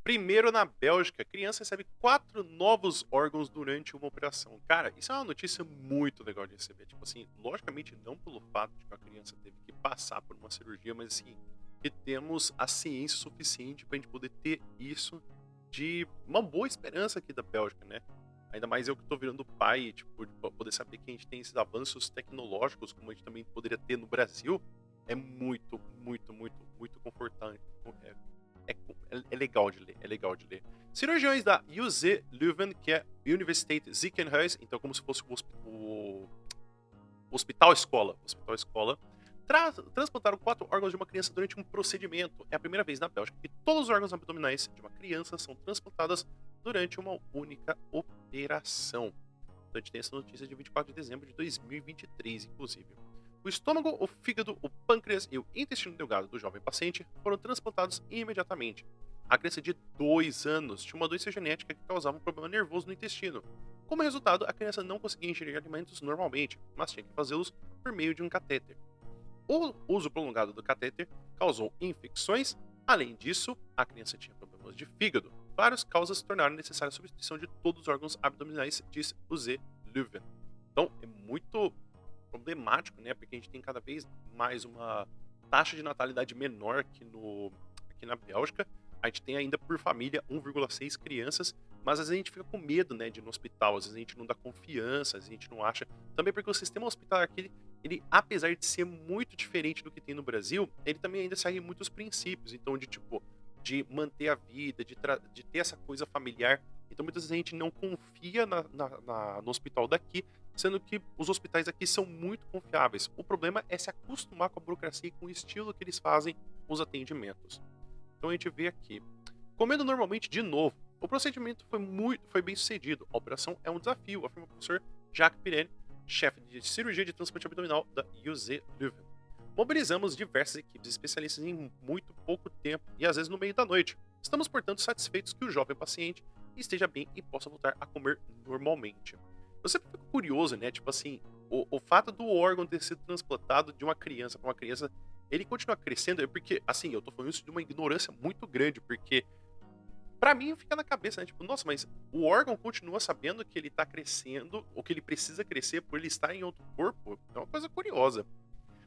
Primeiro na Bélgica, criança recebe 4 novos órgãos durante uma operação. Cara, isso é uma notícia muito legal de receber. Tipo assim, logicamente não pelo fato de que a criança teve que passar por uma cirurgia, mas assim, que temos a ciência suficiente pra gente poder ter isso de uma boa esperança aqui da Bélgica, né? Ainda mais eu que tô virando pai, tipo, de poder saber que a gente tem esses avanços tecnológicos, como a gente também poderia ter no Brasil, é muito, muito, muito, muito confortante. É legal de ler, é legal de ler. Cirurgiões da UZ Leuven, que é Universiteit Ziekenhuis, então como se fosse o hospital escola. Hospital escola. Transplantaram 4 órgãos de uma criança durante um procedimento. É a primeira vez na Bélgica que todos os órgãos abdominais de uma criança são transplantados durante uma única operação. Então a gente tem essa notícia de 24 de dezembro de 2023, inclusive. O estômago, o fígado, o pâncreas e o intestino delgado do jovem paciente foram transplantados imediatamente. A criança de 2 anos tinha uma doença genética que causava um problema nervoso no intestino. Como resultado, a criança não conseguia ingerir alimentos normalmente, mas tinha que fazê-los por meio de um catéter. O uso prolongado do catéter causou infecções. Além disso, a criança tinha problemas de fígado. Várias causas tornaram necessária a substituição de todos os órgãos abdominais, diz o Z. Leuven. Então, é muito problemático, né? Porque a gente tem cada vez mais uma taxa de natalidade menor aqui na Bélgica. A gente tem ainda por família 1,6 crianças, mas às vezes a gente fica com medo, né, de ir no hospital, às vezes a gente não dá confiança, às vezes a gente não acha. Também porque o sistema hospitalar aqui, ele, apesar de ser muito diferente do que tem no Brasil, ele também ainda segue muitos princípios, então de tipo, de manter a vida, de ter essa coisa familiar. Então muitas vezes a gente não confia no hospital daqui, sendo que os hospitais aqui são muito confiáveis. O problema é se acostumar com a burocracia e com o estilo que eles fazem os atendimentos. Então a gente vê aqui. Comendo normalmente de novo. O procedimento foi bem sucedido. A operação é um desafio, afirma o professor Jacques Pirenne, chefe de cirurgia de transplante abdominal da UZ Leuven. Mobilizamos diversas equipes especialistas em muito pouco tempo e às vezes no meio da noite. Estamos, portanto, satisfeitos que o jovem paciente esteja bem e possa voltar a comer normalmente. Eu sempre fico curioso, né? Tipo assim, o fato do órgão ter sido transplantado de uma criança para uma criança, ele continua crescendo, é porque, assim, eu tô falando isso de uma ignorância muito grande, porque pra mim fica na cabeça, né? Tipo, nossa, mas o órgão continua sabendo que ele tá crescendo, ou que ele precisa crescer por ele estar em outro corpo? É uma coisa curiosa.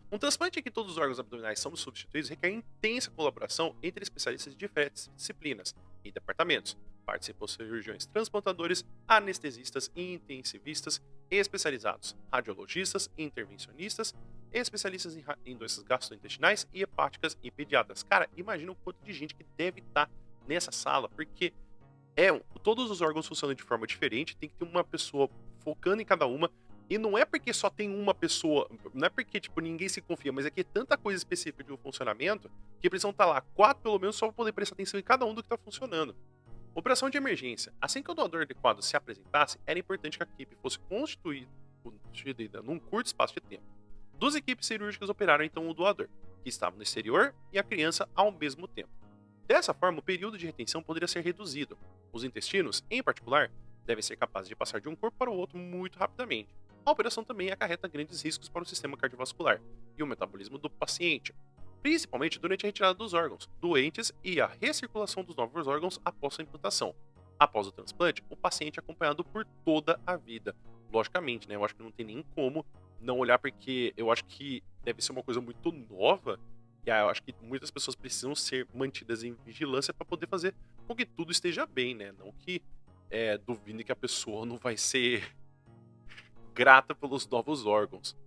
Um transplante em que todos os órgãos abdominais são substituídos requer intensa colaboração entre especialistas de diferentes disciplinas e departamentos. Participam cirurgiões transplantadores, anestesistas, intensivistas, especializados, radiologistas, intervencionistas, especialistas em doenças gastrointestinais e hepáticas e pediatras. Cara, imagina o quanto de gente que deve estar nessa sala, porque todos os órgãos funcionam de forma diferente, tem que ter uma pessoa focando em cada uma. E não é porque só tem uma pessoa, não é porque, tipo, ninguém se confia, mas é que é tanta coisa específica de um funcionamento que precisam estar lá 4 pelo menos só para poder prestar atenção em cada um do que está funcionando. Operação de emergência. Assim que o doador adequado se apresentasse, era importante que a equipe fosse constituída num curto espaço de tempo. 2 equipes cirúrgicas operaram então o doador, que estava no exterior, e a criança ao mesmo tempo. Dessa forma, o período de retenção poderia ser reduzido. Os intestinos, em particular, devem ser capazes de passar de um corpo para o outro muito rapidamente. A operação também acarreta grandes riscos para o sistema cardiovascular e o metabolismo do paciente, principalmente durante a retirada dos órgãos doentes e a recirculação dos novos órgãos após a implantação. Após o transplante, o paciente é acompanhado por toda a vida. Logicamente, né? Eu acho que não tem nem como não olhar, porque eu acho que deve ser uma coisa muito nova. E aí eu acho que muitas pessoas precisam ser mantidas em vigilância para poder fazer com que tudo esteja bem, né? Não que duvide que a pessoa não vai ser grata pelos novos órgãos.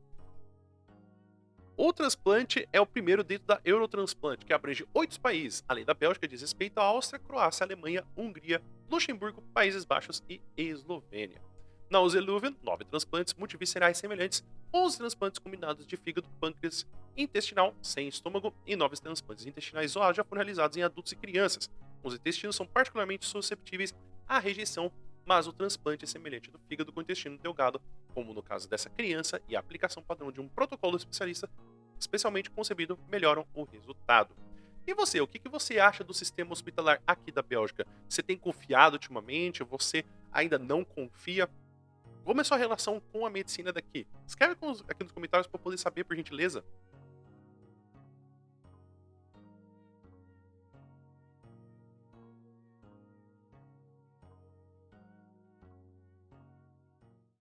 O transplante é o primeiro dentro da Eurotransplante, que abrange 8 países, além da Bélgica, diz respeito à Áustria, Croácia, Alemanha, Hungria, Luxemburgo, Países Baixos e Eslovênia. Na Useluven, 9 transplantes multiviscerais semelhantes, 11 transplantes combinados de fígado, pâncreas, intestinal, sem estômago e 9 transplantes intestinais isolados já foram realizados em adultos e crianças. Os intestinos são particularmente susceptíveis à rejeição, mas o transplante é semelhante do fígado com o intestino delgado, como no caso dessa criança, e a aplicação padrão de um protocolo especialista especialmente concebido, melhoram o resultado. E você, o que você acha do sistema hospitalar aqui da Bélgica? Você tem confiado ultimamente? Você ainda não confia? Como é a sua relação com a medicina daqui? Escreve aqui nos comentários para poder saber, por gentileza.